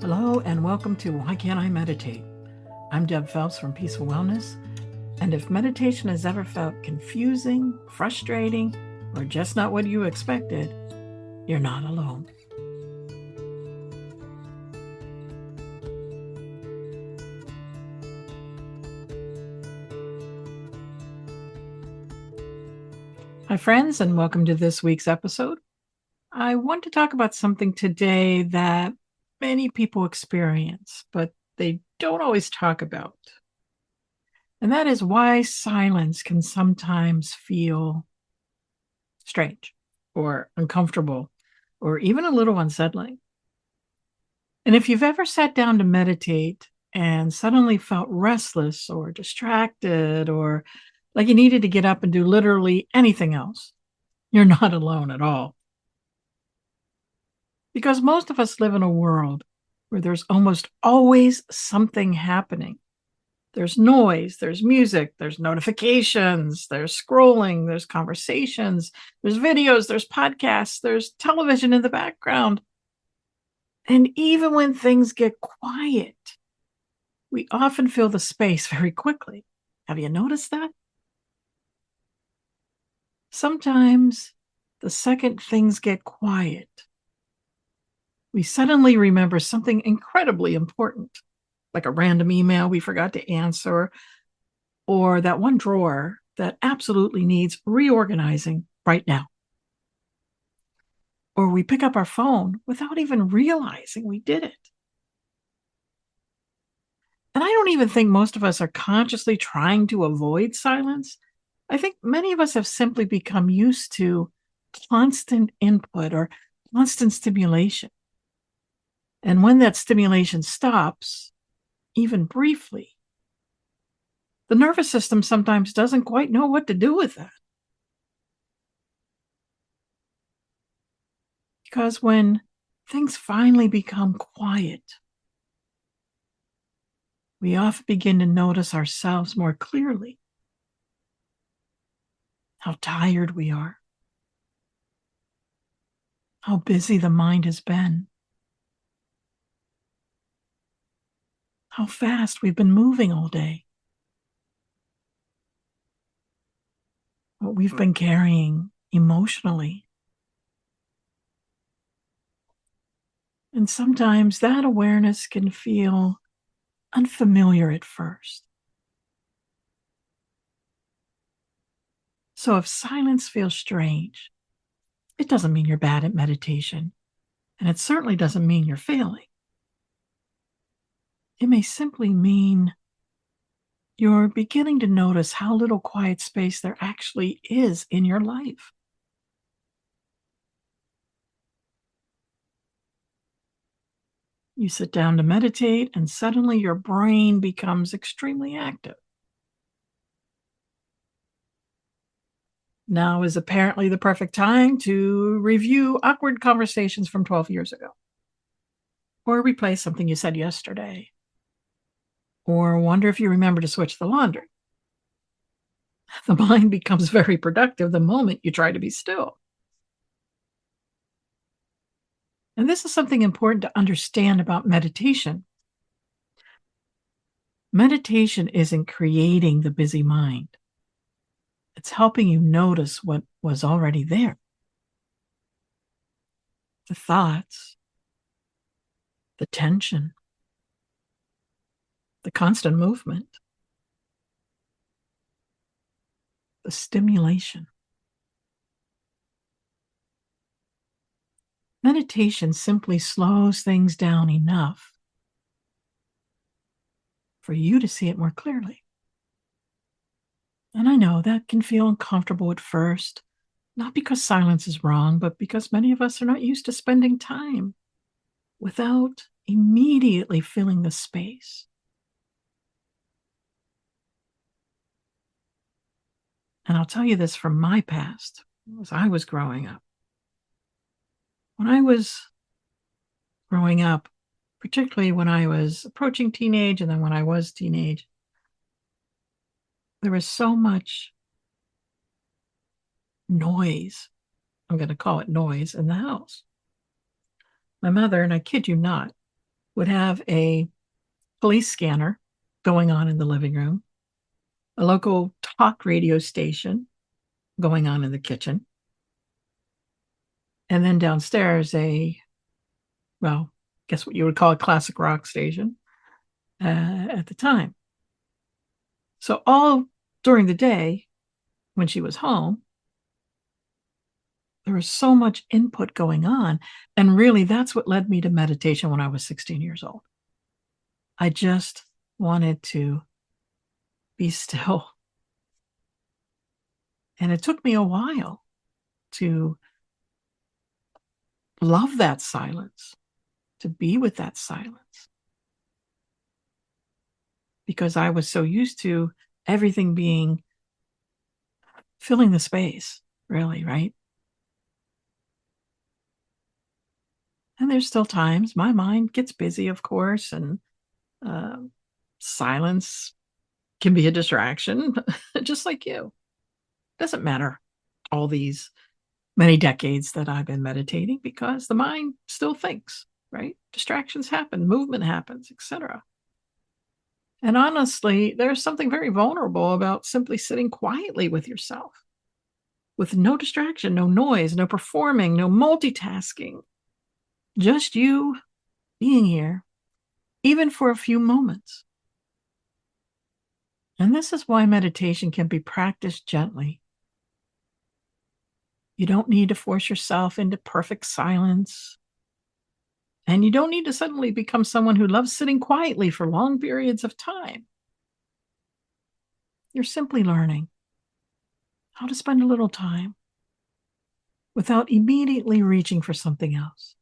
Hello and welcome to Why Can't I Meditate? I'm Deb Phelps from Peaceful Wellness, and if meditation has ever felt confusing, frustrating, or just not what you expected, you're not alone. Hi friends, and welcome to this week's episode. I want to talk about something today that many people experience, but they don't always talk about. And that is why silence can sometimes feel strange or uncomfortable or even a little unsettling. And if you've ever sat down to meditate and suddenly felt restless or distracted or like you needed to get up and do literally anything else, you're not alone at all. Because most of us live in a world where there's almost always something happening. There's noise, there's music, there's notifications, there's scrolling, there's conversations, there's videos, there's podcasts, there's television in the background. And even when things get quiet, we often fill the space very quickly. Have you noticed that? Sometimes the second things get quiet, we suddenly remember something incredibly important, like a random email we forgot to answer, or that one drawer that absolutely needs reorganizing right now. Or we pick up our phone without even realizing we did it. And I don't even think most of us are consciously trying to avoid silence. I think many of us have simply become used to constant input or constant stimulation. And when that stimulation stops, even briefly, the nervous system sometimes doesn't quite know what to do with that. Because when things finally become quiet, we often begin to notice ourselves more clearly, how tired we are, how busy the mind has been, how fast we've been moving all day, what we've been carrying emotionally. And sometimes that awareness can feel unfamiliar at first. So if silence feels strange, it doesn't mean you're bad at meditation, and it certainly doesn't mean you're failing. It may simply mean you're beginning to notice how little quiet space there actually is in your life. You sit down to meditate, and suddenly your brain becomes extremely active. Now is apparently the perfect time to review awkward conversations from 12 years ago, or replay something you said yesterday, or wonder if you remember to switch the laundry. The mind becomes very productive the moment you try to be still. And this is something important to understand about meditation. Meditation isn't creating the busy mind. It's helping you notice what was already there. The thoughts, the tension, the constant movement, the stimulation. Meditation simply slows things down enough for you to see it more clearly. And I know that can feel uncomfortable at first, not because silence is wrong, but because many of us are not used to spending time without immediately filling the space. And I'll tell you this from my past, as I was growing up. When I was growing up, particularly when I was approaching teenage and then when I was teenage, there was so much noise. I'm going to call it noise in the house. My mother, and I kid you not, would have a police scanner going on in the living room, a local talk radio station going on in the kitchen, and then downstairs well, guess what you would call a classic rock station at the time. So all during the day, when she was home, there was so much input going on. And really, that's what led me to meditation when I was 16 years old. I just wanted to be still. And it took me a while to love that silence, to be with that silence, because I was so used to everything being filling the space, really, right? And there's still times my mind gets busy, of course, and uh, silence can be a distraction, just like you. Doesn't matter all these many decades that I've been meditating because the mind still thinks, right? Distractions happen, movement happens, etc. And honestly, there's something very vulnerable about simply sitting quietly with yourself with no distraction, no noise, no performing, no multitasking, just you being here, even for a few moments. And this is why meditation can be practiced gently. You don't need to force yourself into perfect silence. And you don't need to suddenly become someone who loves sitting quietly for long periods of time. You're simply learning how to spend a little time without immediately reaching for something else,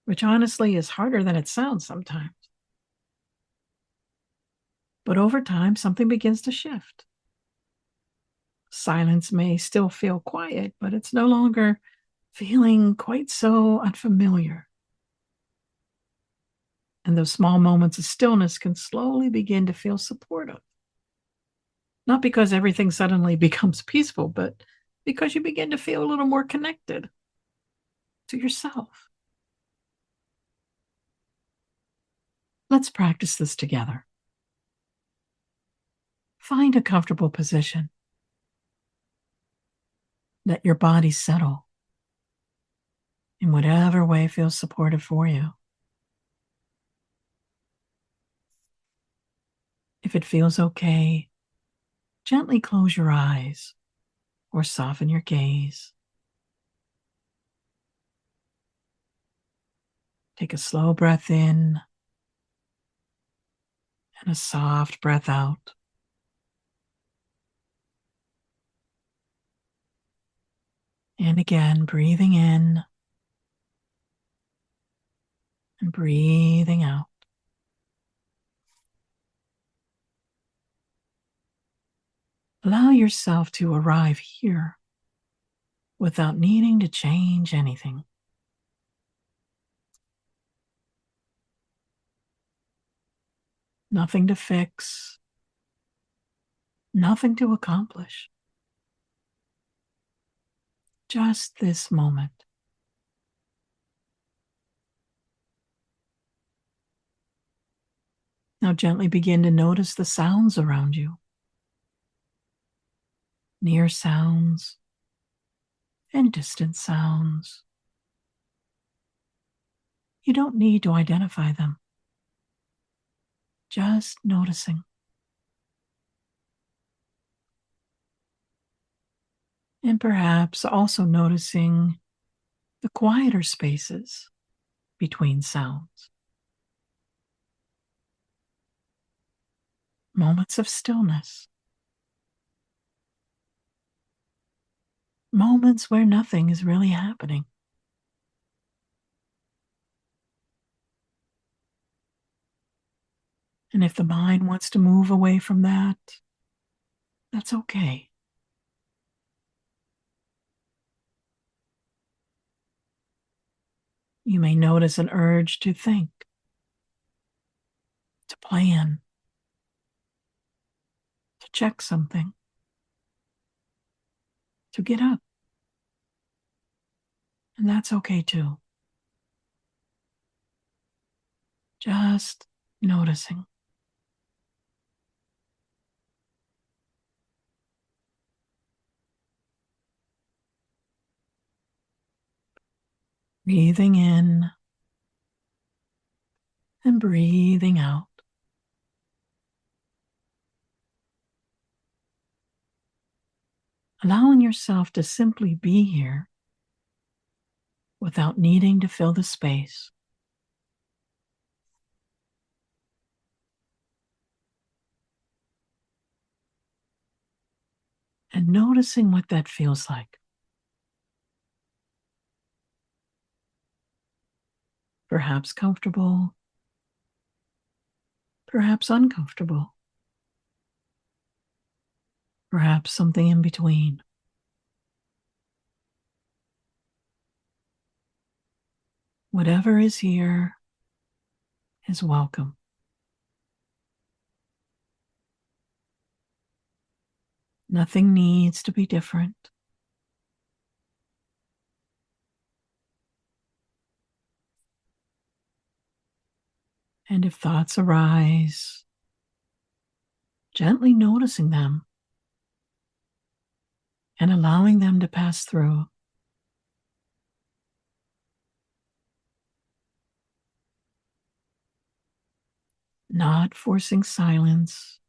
which honestly is harder than it sounds sometimes. But over time, something begins to shift. Silence may still feel quiet, but it's no longer feeling quite so unfamiliar. And those small moments of stillness can slowly begin to feel supportive. Not because everything suddenly becomes peaceful, but because you begin to feel a little more connected to yourself. Let's practice this together. Find a comfortable position. Let your body settle in whatever way feels supportive for you. If it feels okay, gently close your eyes or soften your gaze. Take a slow breath in and a soft breath out. And again, breathing in and breathing out. Allow yourself to arrive here without needing to change anything. Nothing to fix, nothing to accomplish. Just this moment. Now gently begin to notice the sounds around you. Near sounds and distant sounds. You don't need to identify them. Just noticing. And perhaps also noticing the quieter spaces between sounds. Moments of stillness. Moments where nothing is really happening. And if the mind wants to move away from that, that's okay. You may notice an urge to think, to plan, to check something, to get up. And that's okay too. Just noticing. Breathing in and breathing out. Allowing yourself to simply be here without needing to fill the space. And noticing what that feels like. Perhaps comfortable, perhaps uncomfortable, perhaps something in between. Whatever is here is welcome. Nothing needs to be different. And if thoughts arise, gently noticing them and allowing them to pass through. Not forcing silence,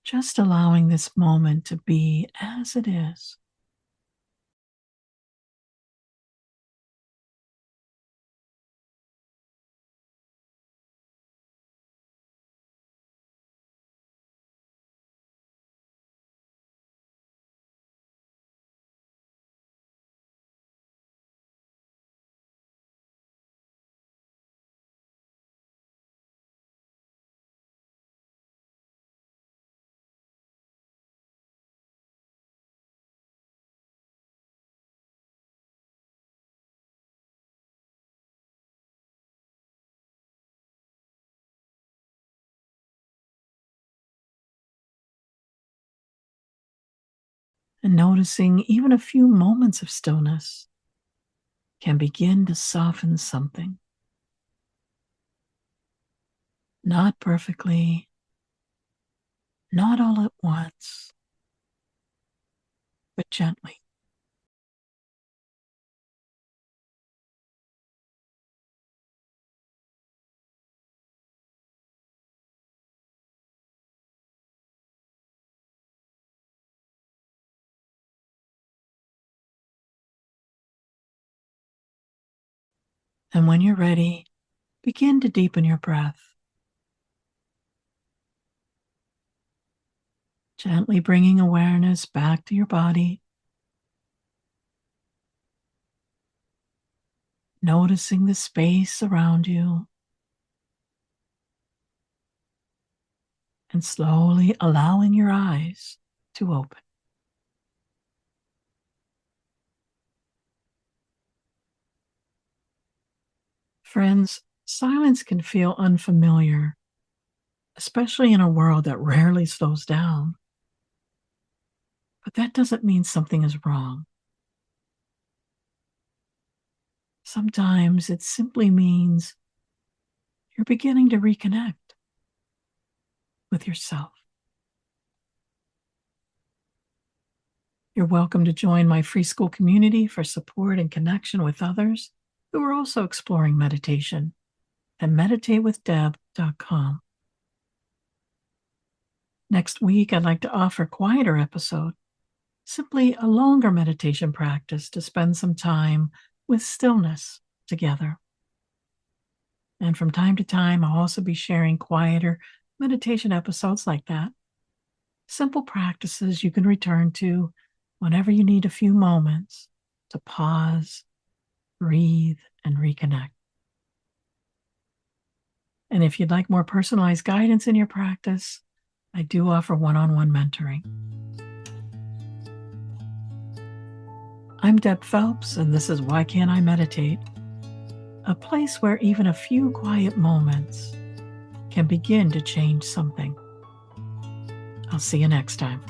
just allowing this moment to be as it is. And noticing even a few moments of stillness can begin to soften something. Not perfectly, not all at once, but gently. And when you're ready, begin to deepen your breath, gently bringing awareness back to your body, noticing the space around you, and slowly allowing your eyes to open. Friends, silence can feel unfamiliar, especially in a world that rarely slows down. But that doesn't mean something is wrong. Sometimes it simply means you're beginning to reconnect with yourself. You're welcome to join my free school community for support and connection with others who are also exploring meditation at meditatewithdeb.com. Next week, I'd like to offer a quieter episode, simply a longer meditation practice to spend some time with stillness together. And from time to time, I'll also be sharing quieter meditation episodes like that. Simple practices you can return to whenever you need a few moments to pause, breathe, and reconnect. And if you'd like more personalized guidance in your practice, I do offer one-on-one mentoring. I'm Deb Phelps, and this is Why Can't I Meditate? A place where even a few quiet moments can begin to change something. I'll see you next time.